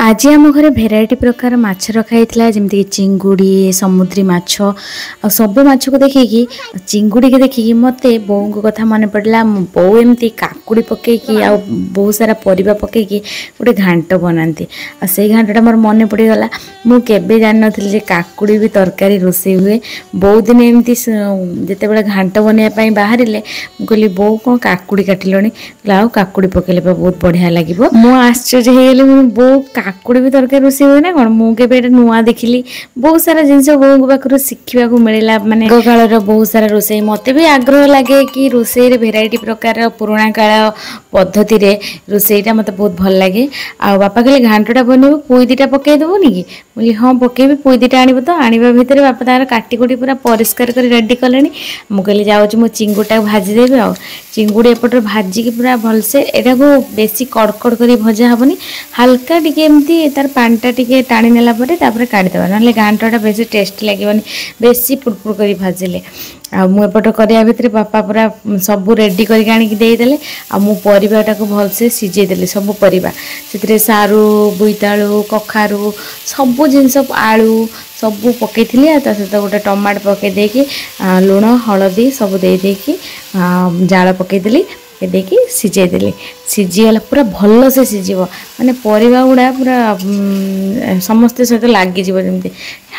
आज आम घर भेराइटी प्रकार माछ रखाई जमीक चिंगुड़ी समुद्री माछ आ सब माछ को देखिकी चिंगुड़ी के देखिकी मत बोऊ को कथा मन पड़ा। बोऊ एमती काकुड़ी पकईकी आ बहुत सारा परिबा पकईकी गोटे घांट बनाती आ से घांटा मोर मन पड़गला। मुझे जान नी काकुड़ी भी तरकारी रोषे हुए। बहुत दिन एमती जिते बड़े घांट बनवाई बाहर कहली बोऊ कौन काकुड़ी काटिलनी आउ काकुड़ी पकईले बहुत बढ़िया लगे। मु आश्चर्य हो बोऊ काकुड़ी भी तरकारी रोषे हुए ना कौन मुझे नुआ देखिली। बहुत सारा जिनस बोऊ पाखु शिखा मिलला माने कालर बहुत सारा रोषे मत भी आग्रह लगे कि रोषे भेराइटी प्रकार पुराणा काल पद्धति रोषेटा मत बहुत भल लगे। आ बापा कहले घांटा बनइबू पुई दीटा पकई देबुनी कि बोली हाँ पकईबी पुई दीटा आनिब तो आनिबा भितर बापा तार काटिकुटी पूरा परिष्कार कर रेडी कले। मुझे जाऊँ मु चिंगुटा भाजीदेवी आ चिंगुड़ी एपटर भाजिकी पूरा भलसे एटा को बेसी कड़कड़ कर भजा हेनी हल्का टिके एमती तार पानीटा टिके टाणी नेला परे तापर काढ़ीदेवा ना घांटा बेसी टेस्टी लगे बेसी पुड़पुड़ कर भाजिले। आ मुपट करिया भितर बापा पूरा सब रेडी करके आनिक देदेले। आ मु परिबाटा को भलसे सिझेदेली सब परिबा से सारू बोईतालु कखारू सब जिनस आलू सब पकई सहित गोटे टमाटो पकई देकी लुण हलदी सब देकी जाल पकईदेली देकी सिझेदेली। सिझीगला पूरा भल से सिझब माने परिबा गुड़ा पूरा समस्ते सहित लगे जमी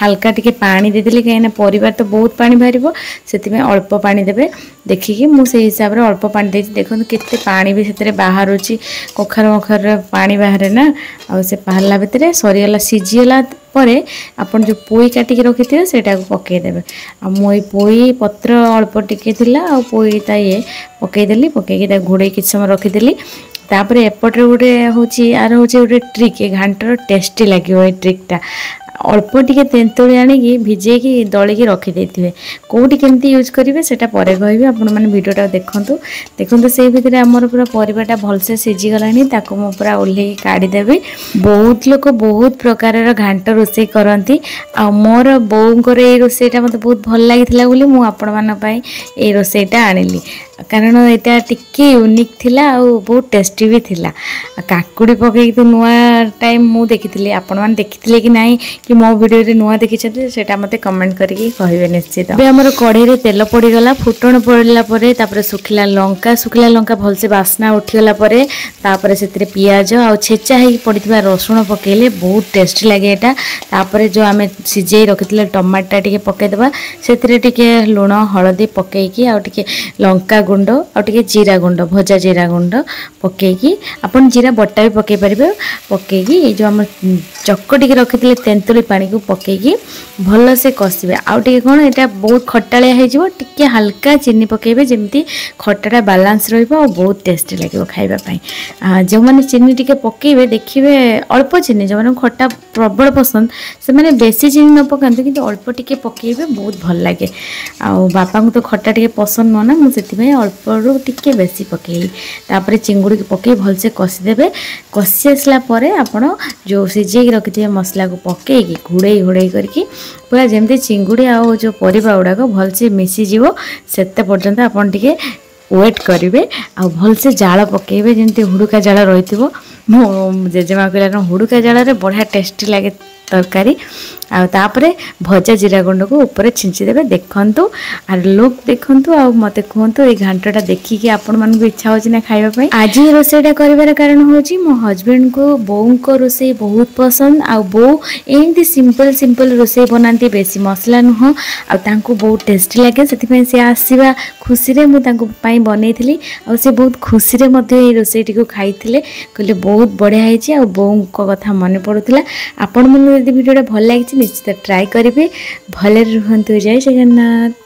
हल्का टिके पानी देदेली कहीं परिवार तो बहुत पानी बाहर से अल्प पानी देवे देखिकी मुझे हिसाब से अल्प पानी दे देखो केते पानी भी से बाहर कखार मखार पानी बाहर ना आ से बाहरला भितर सरीगला सिझीगला परे आपन जो पोई काटिक रखी से पकईदेवे। आ मुई पोई पत्र अल्प टिके थिला आ पोई ता ये पकईदेली पकईकी घोड़े किछ समय रखीदेली। तापर एपटे गोटे हूँ यार हूँ गोटे ट्रिक घांटर टेस्टी लगे ट्रिकटा अल्प टिके तेंतुली आनिकी भिजेकी दलिकी रखिदे कौटी केमती यूज करेंगे सेटा परे कहबी आपण माने वीडियोटा देखंतु देखंतु से भितर आमर पूरा परिवाटा भलसे सिझीगलानी ताको मु पूरा ओल्हे काढ़ीदेवी। बहुत लोक बहुत प्रकार घांट रोषे करती आ मोर बोऊंकर ए रोषेटा मते बहुत भल लागिथिला बोली मु आपण मान पई ए रोषेटा आनिली कारण एटा टिके यूनिक थिला आ बहुत टेस्टी भी थिला। काकुड़ी पकई तो नुआ टाइम मु देखिथिली आपण मान देखिथिले कि नाही कि मो वीडियो रे नुआ देखिछथि सेटा मते कमेंट करके कहबे निश्चित। बे हमर कढ़ई रे तेल पड़ी गला फुटण पड़ला परे तापर सुखिला लंका भलसे बास्ना उठीगला परे तापर सेतरे पियाज आ छेचा हे पड़ितबा रसुण पकेले बहुत टेस्टी लागे एटा। तापर जो आमे सिझेई रखिथिले टमाटा टिके पके देबा सेतरे टिके लुण हळदी पकेकी आ टिके लंका गुंड आ टिके जीरा गुंड भजा जीरा गुंड पकेकी आपण जीरा बट्टा भी पके परिबे पकेकी जो हम चक्कटी के रखिथिले तेंतुली पानी को पकेकी भल से कषिबे आउ टिके कोन एटा बहुत खट्टालिया हे जिवो टिके हल्का चीनी पकेबे जेमती खट्टाटा बैलेंस रहइबो और बहुत टेस्टी लागिवो खाइबा पई। जो माने चीनी टिके पकेबे देखिबे अल्प चीनी जो माने खट्टा प्रबल पसंद से माने बेसी चीनी न पकांते किंतु अल्प टिके पकेबे बहुत भल लागे। आ बापा को तो खट्टा टिके पसंद न ना मु सेति अल्प रु टिके बेसी पकेली तापर चिंगुड़ी को पके भल से कषिदेवे। कषि आसला परे आपण जो सिझेई रखिथिबे मसला को पकेकी घुड़े घुड़े करके पूरा जमती चिंगुड़ी आ जो परिबा गुड़ाक भलसे मिसीज सेते पर्यंत आपन टिके वेट करेंगे आ भलसे जाल पकेबे जमती हुड़ुका जाल रही मो जेजेमा कहला हुड़ुका जाल बढ़िया टेस्टी लगे तरकारी आउे भजा जीरा गुंड को ऊपर छिंचीदेवे। देखंतु आर लोक देखंतु आ मते कहंतु ए घांटटा देखिकी आपण मन को इच्छा होची ना खाइबा पई। आज रोसेटा करिवार कारण होची मो हस्बैंड को बोऊ को रोसे बहुत पसंद आ बोऊ एमती सिंपल रोसे बनाती बेसी मसला नुह आ तांको बहुत टेस्टी लगे सेति पई से आसीबा खुशी रे मु तांको पई बनेइथिली आ से बहुत खुशी रे मध्ये ए रोसेटी को खाइथिले कहले बहुत बढ़िया हेची आ बोऊ को कथा मन पडुथिला। आपण मन यदि वीडियोटा भल लागिछि निश्चित ट्राई करेंगे। भले रुहंतु। जय जगन्नाथ।